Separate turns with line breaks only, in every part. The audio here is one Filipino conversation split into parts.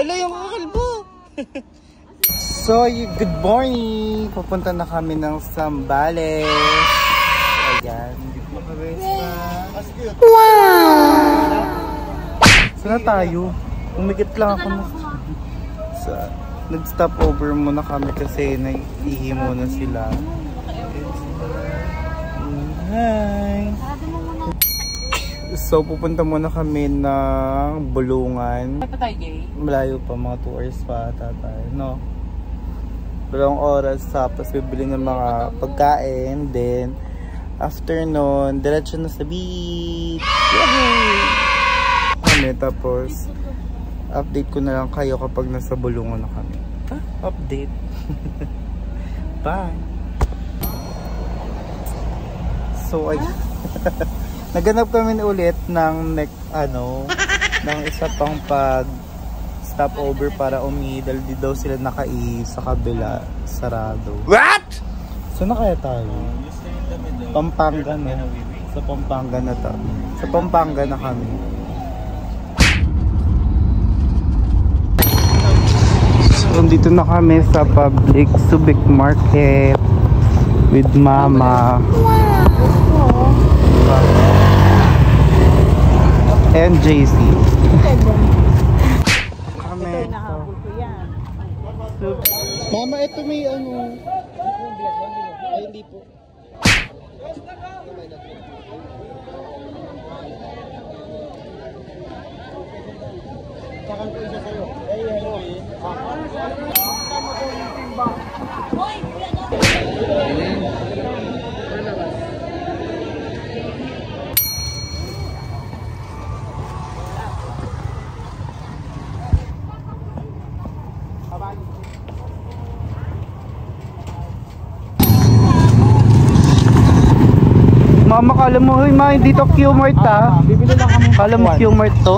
Hala yung kalbo. So, good morning. Pupunta na kami ng Zambales. Ayan, dito na kami sa... Wow! Saan tayo? Umikit lang ako sa... Nag-stop over muna kami kasi nag-ihi muna sila. Hi! So, pupunta muna kami ng Bulungan. Malayo pa, mga 2 hours pa tatay, no? 2 oras, tapos bibili ng mga pagkain. Then, after nun, diretso na sa beach. Yay! Tapos, update ko na lang kayo kapag nasa Bulungan na kami. Update. Bye! So, ay... Naganap kami ulit ng ng isa pang stopover para umihi dahil di daw sila nakaihi sa kabila, sarado. What? So na kaya tayo? Pampanga na. Sa Pampanga na to. Sa Pampanga na kami. So dito na kami sa public Subic Market with Mama. And JC. Kami. Mama, ito may ano. Ay, hindi po. Tsaka ko isa sa'yo. Ay, ano eh. Mama, kala mo, huy ma, hindi to Q-Mart ha. Bibili lang kami. Kala mo Q-Mart to.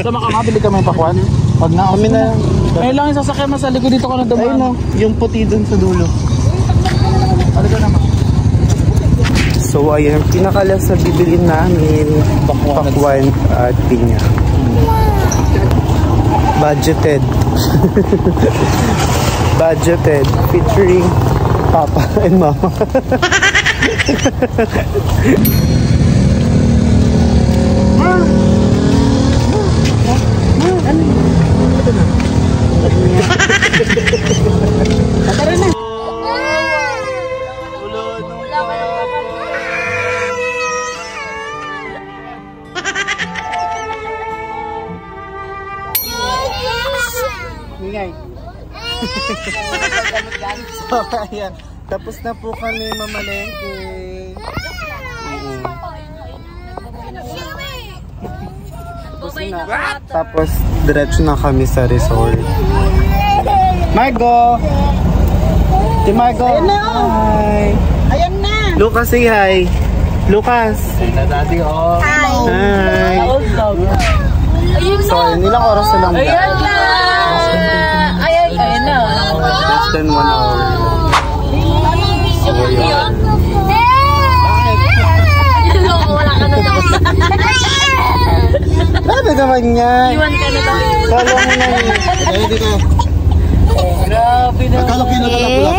Sama ka nga, bili kami pakwan. Pag na kami na. Ayun lang yung sasakyan mo sa likod dito ko na dumaan.
Ayun no, yung puti dun sa dulo.
Halika naman.
So ayun, pinakalas sa bibilin namin. Pakwan at pinya. Budgeted. Budgeted. Featuring Papa and Mama. So, ayan. Tapos na po kami mamalengke. Tapos diretso na kami sa resort. Margo! Si Margo!
Ayan na!
Hi!
Ayan na!
Lucas, say hi! Lucas!
Daddy, oh!
Hi! So, ilang oras na lang ba?
Ayan na! Ayan na!
Less than 1 hour.
Wala ka na daw.
Ano naman yan?
Iwan ka na daw.
Kala mo na yun.
Ay, dito.
Grabe na.
Akala ko yun nakalapulap.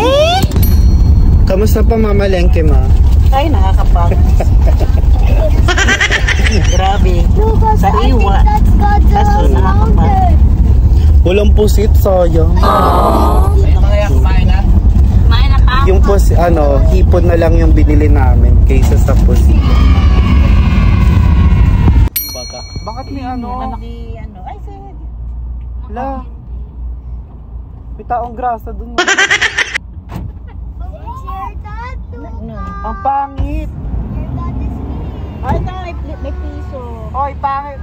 Kamusta pa mamalengke, ma?
Ay, nakakapag. Grabe. Sa iwa. Kaso nakakapag.
Walang pusit, sayang.
Kumain na pa.
Yung hipon na lang yung binili namin kaysa sa pusit. Bakit may
Ay, sige.
La. May taong grasa dun. Ang pangit.
Ay, may piso.
Oy, pangit.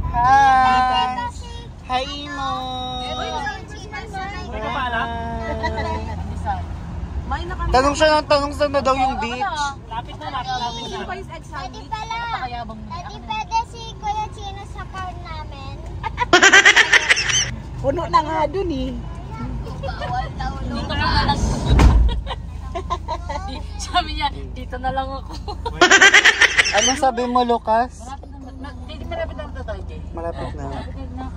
Hi. Hi, Imo.
Hindi ka pa alam?
Tanong siya ng tanong saan na daw yung beach.
Lapit na.
Pwede pala. Pwede pwede si Kuya Chino sa car namin.
Puno na nga dun eh. Dito na lang. Sabi niya, dito na lang ako.
Anong sabi mo, Lucas? Malapit na.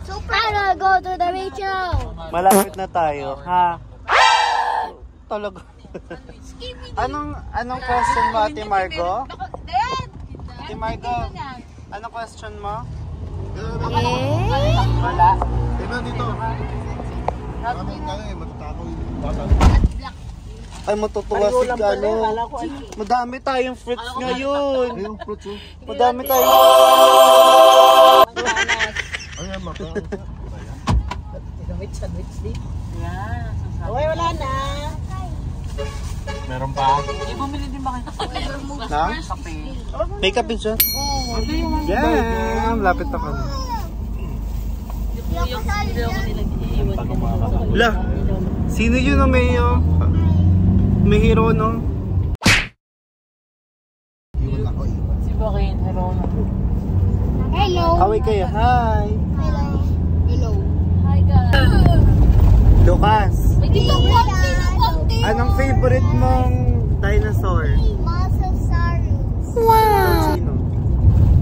Super! Go to the beach now!
Malapit na tayo, ha? Talaga. Anong question mo, Ate Margo? Ate Margo, anong question mo? Wala. Dito. Ay, matutuwa si Gano. Madami tayong fruits ngayon. Madami tayong... Ayan, maka.
Uy, wala na.
Meron pa?
Bumili din ba kayo?
Na? May kape siya? Yeah, lapit na kami. La, sino yun na may hero, no?
Si Bakin, hello.
Hello!
Kaway kayo, hi!
Hello! Hello!
Hi guys.
Lucas,
Dito konti!
anong favorite mong dinosaur?
Mosasaurus.
Sino?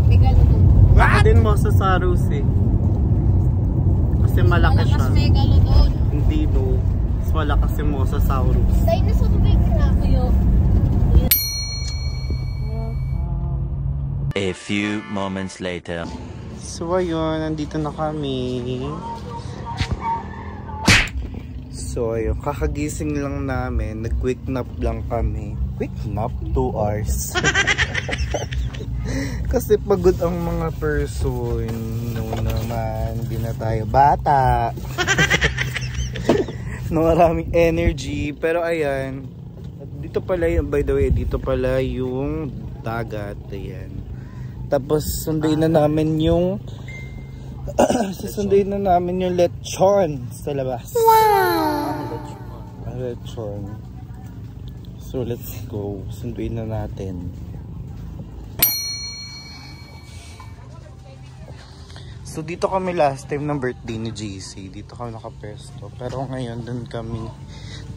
Megalodon.
Ako din Mosasaurus eh. Kasi malaki siya.
Megalodon.
Hindi no. Mas malakas si Mosasaurus.
Dinosaur big na.
A few moments later.
So ayun, nandito na kami. So ayun, kakagising lang namin. Nag-quick nap lang kami. Quick nap? 2 hours. Kasi pagod ang mga person. No naman, hindi na tayo bata. No, maraming energy. Pero ayan, dito pala yung, by the way, dito pala yung dagat. Ayan. Tapos sunduin na namin yung susunduin na namin yung lechon sa labas. Wow! Lechon. So let's go. Sunduin na natin. So dito kami last time ng birthday ni JC. Dito kami nakapesto. Pero ngayon dun kami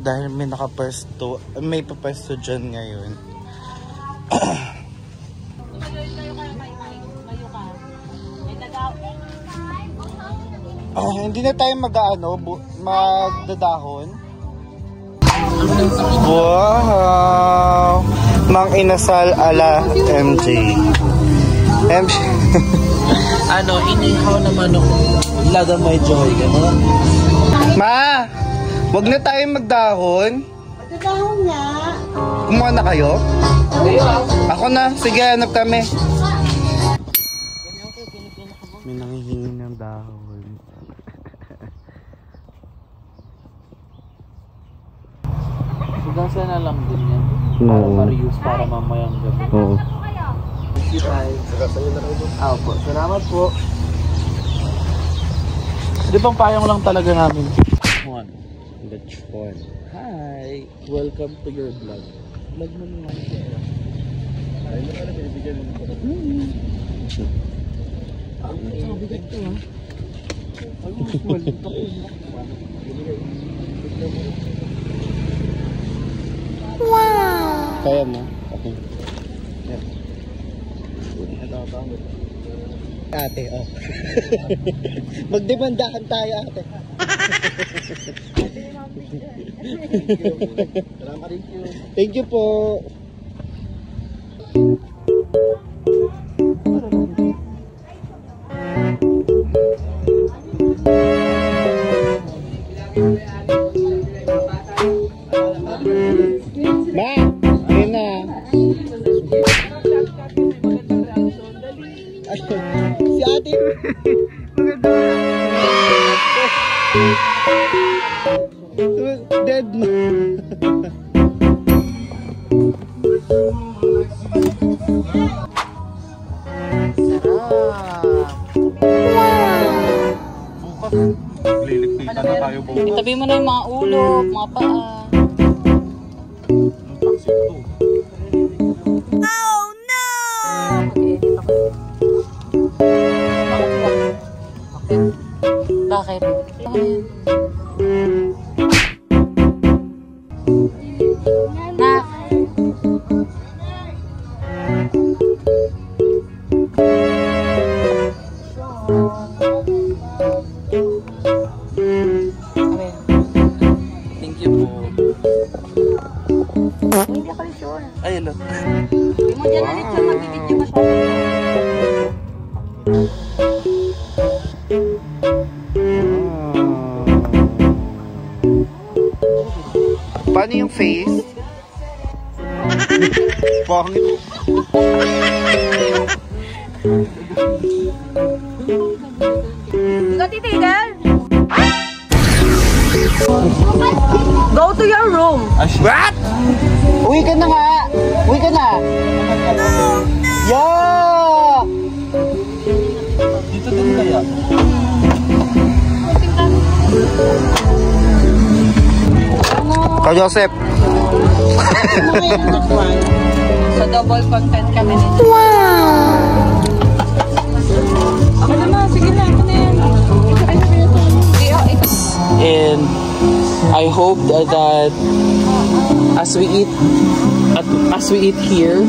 dahil may nakapesto, may papesto dyan ngayon. Hindi na tayo magdadahon. Wow! Mang inasal ala MJ. MJ.
Ano, inihaw na manok. Laga may joy. Gano'n?
Ma! Wag na tayo magdahon.
Magdadahon nga.
Kumuha na kayo? Ako na. Sige, hanap kami. May nangihingi ng dahon.
Hanggang sana lang din yan.
No.
Para ma-reuse para mamayang gabi.
Oo.
Thank you, Tay. Opo, salamat po. Di bang payong lang talaga namin? One.
Lechon.
Hi! Welcome to your vlog. Vlog mo naman. Bigat to ha.
Wow! Kaya mo? Okay. Ate, oh. Magdemandahan tayo, ate. Thank you po. Ma, ayun na. Si ate. Dead na.
Lilikpitan na tayo bukas.
Itabi mo na yung mga ulo, mga paa.
Oh no!
Bakit? Na.
Ay, hello.
Hindi mo dyan ulit siya mag-video masyado.
Paano yung face? Pangit.
Ikaw titigan. Go to your room.
What? Uwi ka na nga! Uwi ka na! Yo!
Dito din kaya?
Ka Joseph!
Sa double content kami nito. Ako naman, sige na, ako na yan.
And I hope that as we eat here,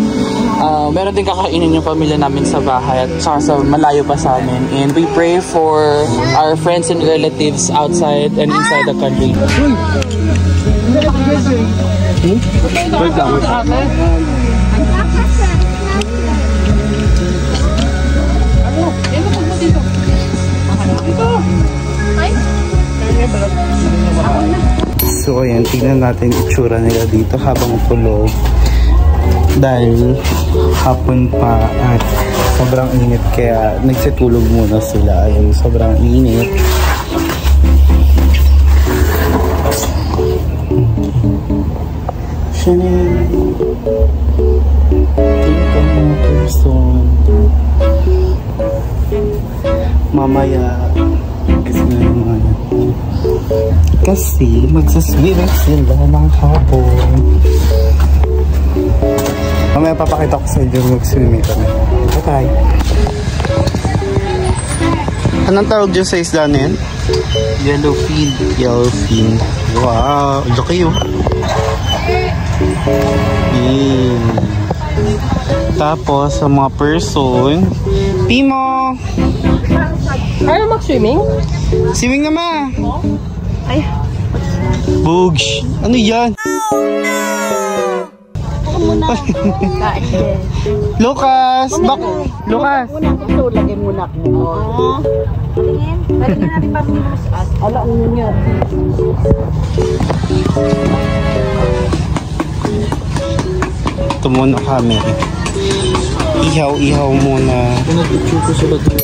meron din kakainin yung pamilya namin sa bahay at saka sa malayo pa sa amin. And we pray for our friends and relatives outside and inside the country. Wait lang.
So ayan, tingnan natin yung itsura nila dito habang tulog. Dahil hapon pa at sobrang init kaya nagsitulog muna sila. Ayun, sobrang init. Chanel. Tingnan mga person. Mamaya kasi magsaswimming sila ng hapon. Mamaya papakita ko sa inyo mag-swimming kami. Okay. Anong tawag dyan sa isla na yan?
Yellowfin.
Yellowfin. Wow, laki yun. Tapos sa mga person, Pimo!
Ayaw mag-swimming?
Swimming na ma!
Ay.
Bugs! Ano yan?
Ako muna. Kain din.
Lucas! Lucas!
Muna ko ito. Lagyan muna ko. Oo. Tingin. Lagyan natin para mamusas. Ala, ano niya?
Ito muna kami. Ihaw muna.
Pinag-picture ko sila dito.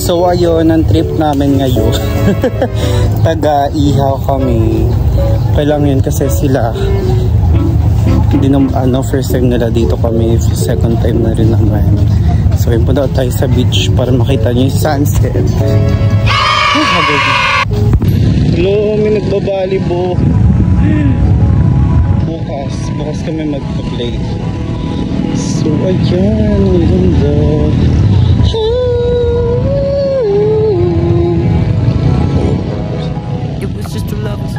So ayun, ang trip namin ngayon. Taga-ihaw kami. Kailang yun kasi sila. Hindi na, first time nila dito kami. Second time na rin naman. So yun, punta tayo sa beach para makita nyo yung sunset. Hello, may nagbabalibo. Bukas kami magpa-play. So ayan, ang ganda.
It was just two lovers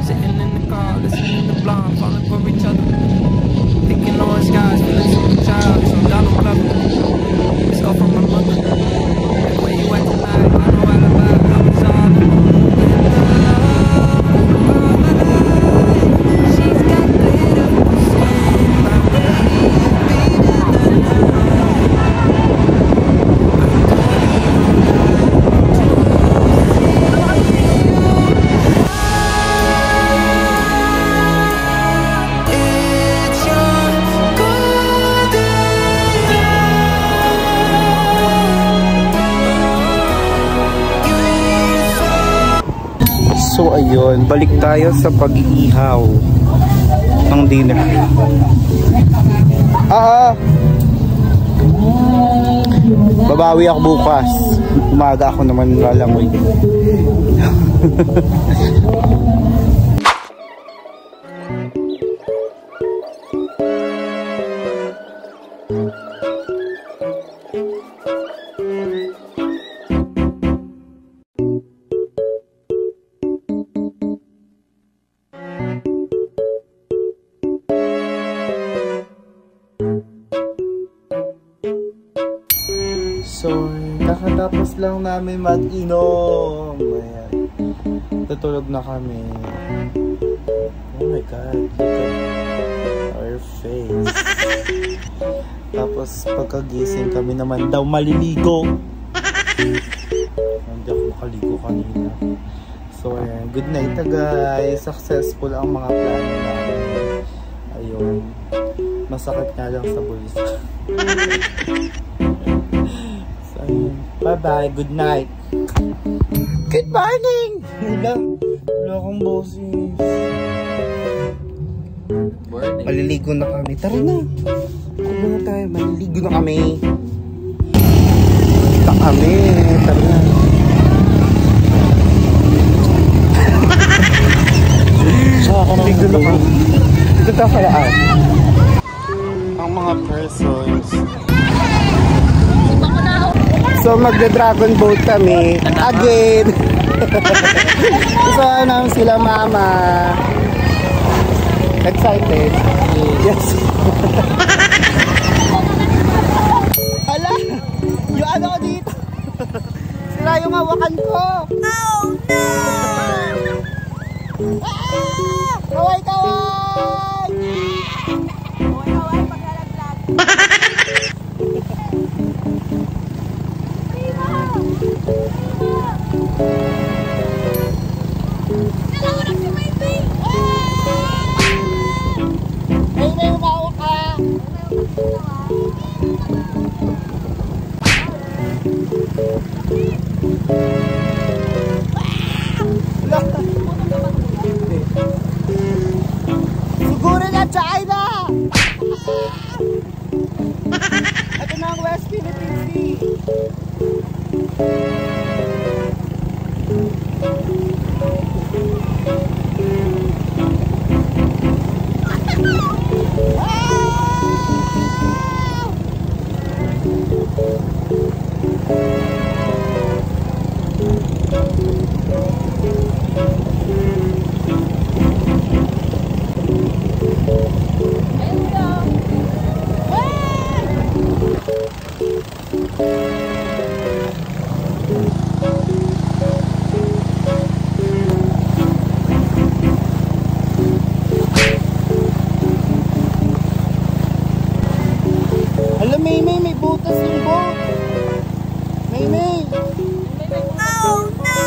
sitting in the car, listening to Blonde, falling for each other, thinking on skies, feeling so childish. I'm Donald Glover. It's all from my mother. Where you at tonight? I know I I was all alone. She's got beautiful skin, but
So ayun, balik tayo sa pag-iihaw ng dinner. Babawi ako bukas. Umaga ako naman lalangoy. So, kakatapos lang namin mag-inom. Ayan. Tutulog na kami. Oh my God, look at our face. Tapos pagkagising kami naman daw maliligo. Hindi ako makaligo kanina. So ayan, good night na guys. Successful ang mga plano namin. Ayun. Masakit nga lang sa bulsa. So ayun. Bye bye, good night. Good morning! Wala akong boses. Maliligo na kami. Tara na. Kulo na tayo. Maliligo na kami. Kita kami. Tara na. Maliligo na kami. Dito tayo kalaan. Ang mga persons. So magda-dragon boat kami. Again. Gusto namin sila mama. Excited? Yes. Hala! Yung ano ko dito? Sira yung hawakan ko! Oh no! Kaway kaway! Kaway kaway paglalaglag! Nalawanak si Maymay! Maymay, umawak ka! Siguro na China! Ito na ang West Philippines Sea! Alam, Maymay, may butas yung boat. Maymay. Oh no!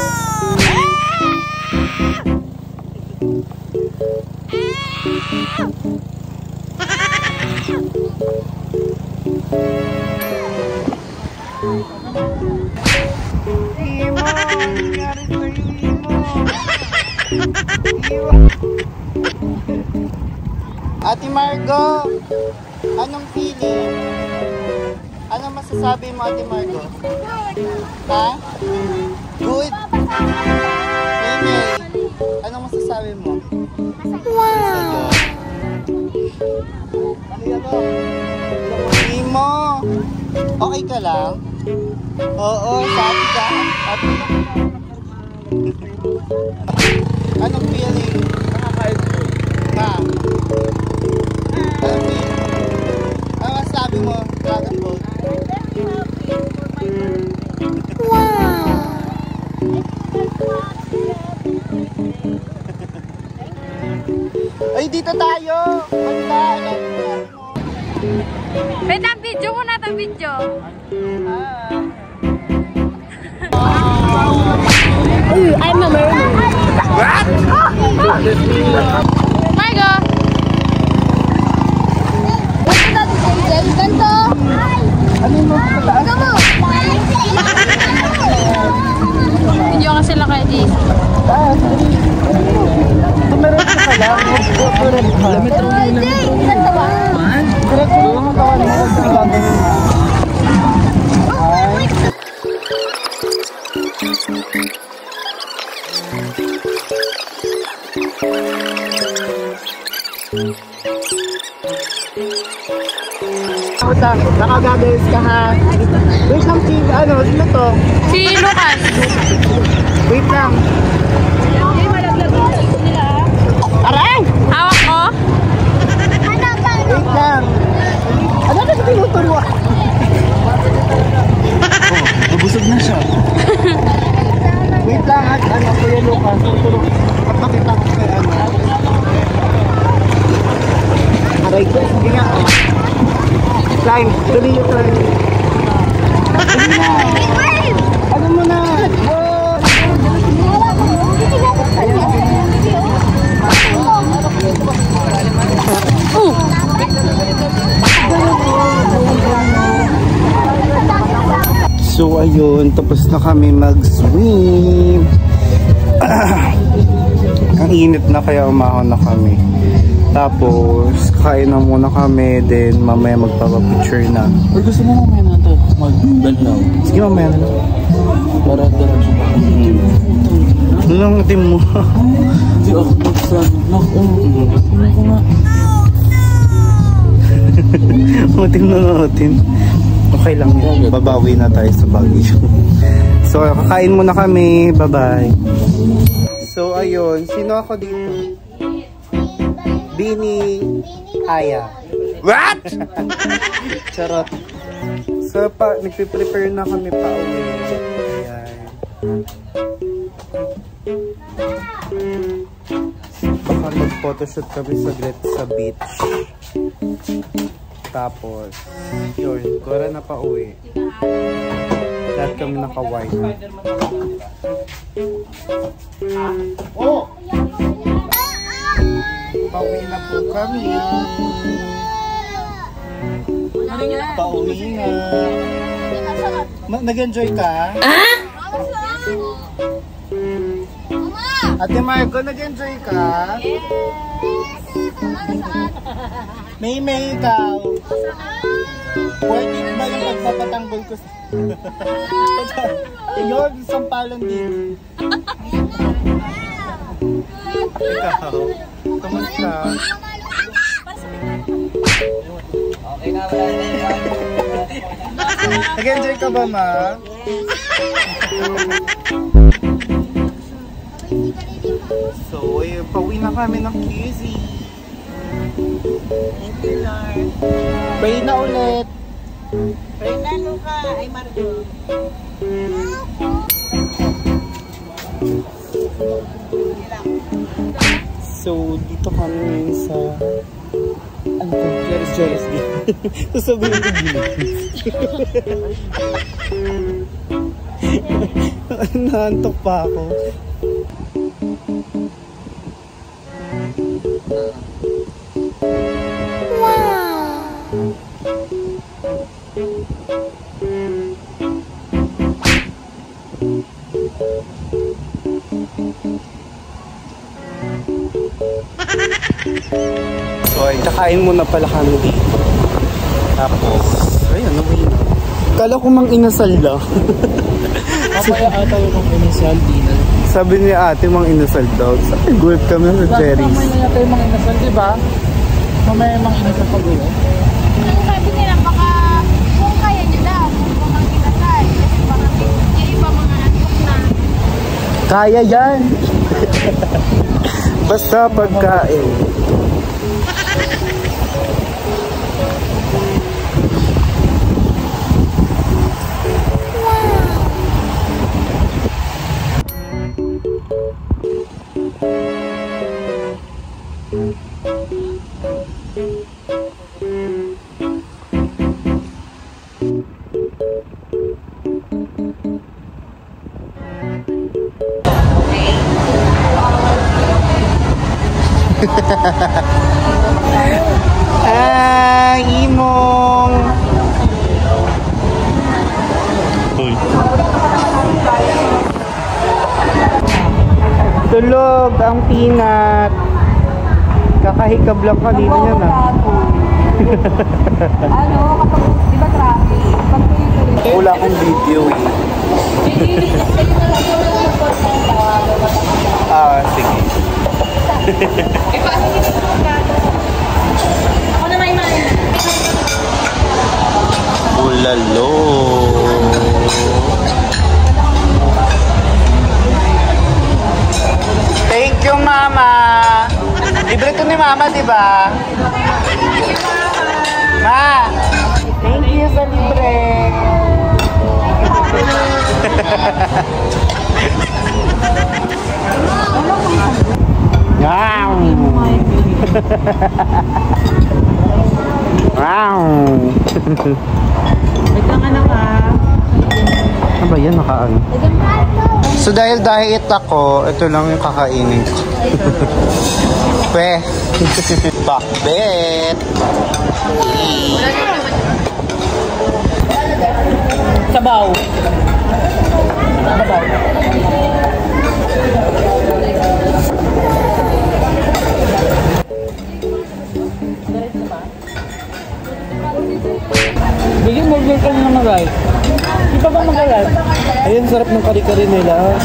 Imo, nangyari sa'yo, Imo. Imo. Ate Margo, anong feeling? Anong masasabi mo, Ate Margo? Ha? Good? Maymay, anong masasabi mo? Wow! Ano yan o? Imo, okay ka lang? Oo, sabi ka. Anong feeling? Nakakain ko. Ma? Anong feeling? Ano masasabi mo, Dragon Boat? Wow! Ay, dito tayo! Banda!
Wait, ang video muna, ang video. I'm a mermaid. What? Margo! Ganto!
Ano yung mga pataas?
Video ka sila kay Jay.
Tumiretso ka lang. Tumiretso ka.
Ganto ba?
Diretso lang ang kawan mo. Nakagagawis ka ha. Wait lang, ano, sino to?
Si Lucas.
Wait lang. Aray!
Hawak ko.
Wait lang. Ano na tinuturuan? Nabusog na siya. Wait lang, at ano, Kuya Lucas, tuturo. Kapakita ko kay ano. time. Dali yung time. Ano mo na? So ayun, tapos na kami mag-swim. Ang init na kaya umahon na kami. Tapos kain na muna kami, then mamaya magpapapicture na.
Or gusto mo mamaya na ito mag-banlaw?
Sige mamaya na lang.
Para dalang siya.
Ano lang team mo?
Hindi ako magsan. Naku. Ano ko nga?
Matin na natin. Okay lang yun. Babawi na tayo sa Baguio. So kakain muna kami. Bye-bye. So ayun, sino ako dito? Bini Aya. What? Charot. So nagpe-prepare na kami pa uwi. Ayan. Baka mag-photoshoot kami saglit sa beach. Tapos, yun, kura na pa uwi. Lahat kami naka-white. Oh! Pauwi na po kami. Pauwi na. Nag-enjoy ka? Ate Marco, nag-enjoy ka? May ikaw. Worth it ba yung pagpapatanggol ko sa... Yun, sampalan din. Ikaw, kamusta? Okay na ba? Nag-enjoy ka ba, ma? So, pauwi na kami ng QC.
Thank you, Lord.
Pray na ulit.
Pray na, Luca. Ay, Marco.
So, dito kami ngayon sa... Ano to? Jerry's dito. Sasabihin ko dito. Naantok pa ako. So ay kakain muna pala kami dito. Tapos ayun, nawin na. Kala ko mang inasal lang.
Mamaya ata yung mang inasal dinner.
Sabi ni ate mang inasal daw. Sabi gulp kami sa Jerry's.
Mamaya yata yung mang inasal, diba? Mamaya yung mang inasal pag-uwi.
Sabi nila baka kung kaya nyo daw kung mang kinasal. Kasi baka yung iba mga antok na.
Kaya yan. Basta pagkain. Imong. Tulog ang peanut. Kakahikab lang kanina niya na.
Ano, kapag, di ba traffic?
Wala akong video eh. Sige.
Ako na may man.
Ulalo. Thank you, Mama. Libre to ni Mama, di ba? Ma, thank you sa libre. Wow. Wow!
Wait lang anak ha.
Ano ba yan? Nakaano? So dahil diet ako, ito lang yung kakainin ko. Pe! Bakbet!
Sabaw.
Bigyan mo ka na mag-live. Di pa ba mag-live?
Ayun, sarap ng kari-kari nila.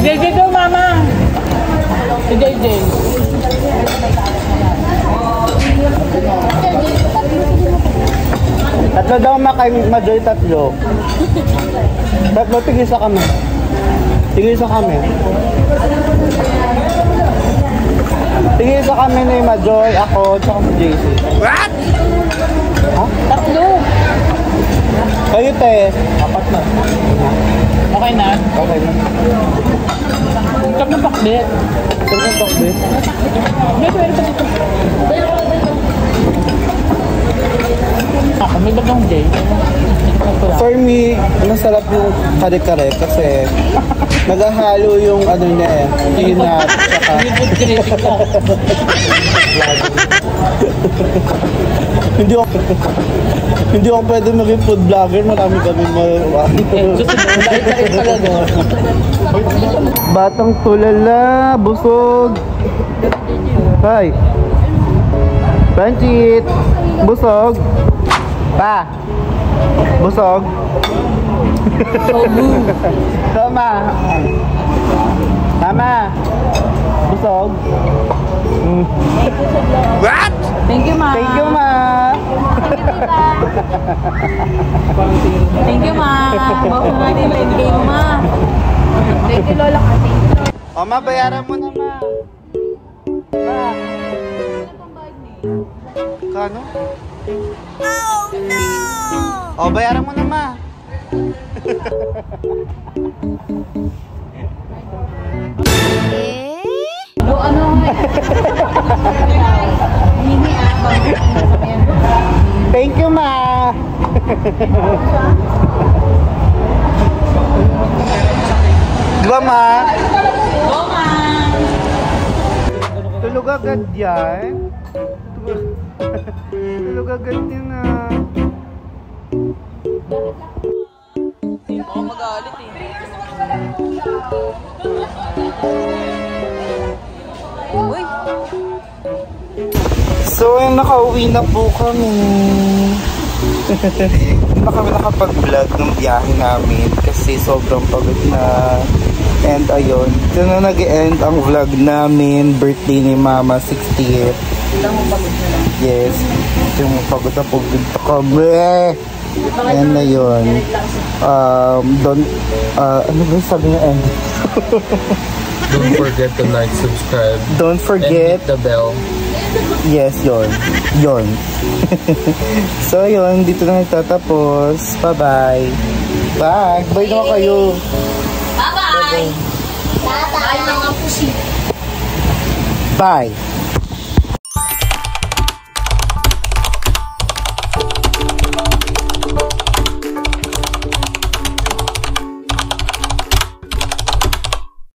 JJ daw, mama! Si JJ.
Tatlo daw kay Majoy, tatlo. Tatlo, tigisa kami. Tigisa kami. Tigisa kami ni Majoy, ako, tsaka si JC. What? Ha?
Tatlo!
Kayo, te. Apat na.
Okay na?
Okay na.
Sarap ng pakbet.
Sarap ng pakbet.
May pwede pa dito. May bagong Jay.
For me, masarap yung kare-kare kasi naghahalo yung ano niya eh, peanut, tsaka... Hindi ako pwede maging food vlogger, marami kami magawa. Batang tulala, busog. Hi. Panchit, busog. Pa. Busog. Tama. Tama. Busog. What?
Thank you, ma.
Thank you, ma.
Thank you, ma. Bawal natin yung ibigay mo, ma.
Thank you, Lola Kati.
O, ma, bayaran mo na, ma. Ma. Kano? Oh, no! O, bayaran mo na, ma. Thank you, ma. Diba, ma?
Go, ma.
Tulog agad yan. Tulog agad yan, ah.
Baka magalit eh.
Uy.
So, nakauwi na po kami. Hindi na kami nakapag-vlog ng biyahe namin kasi sobrang pagod na. And ayun, ito na nag-end ang vlog namin. Birthday ni Mama, 60th. Yes, ito yung pagod na pagod pa kami. And ayun, ano ba sabi niya end?
Don't forget to like, subscribe,
Don't forget
and hit the bell.
Yes, yon. So, yun. Dito na nagtatapos. Bye-bye. Bye. Bye na kayo.
Bye-bye! Bye, mga pusi.
Bye.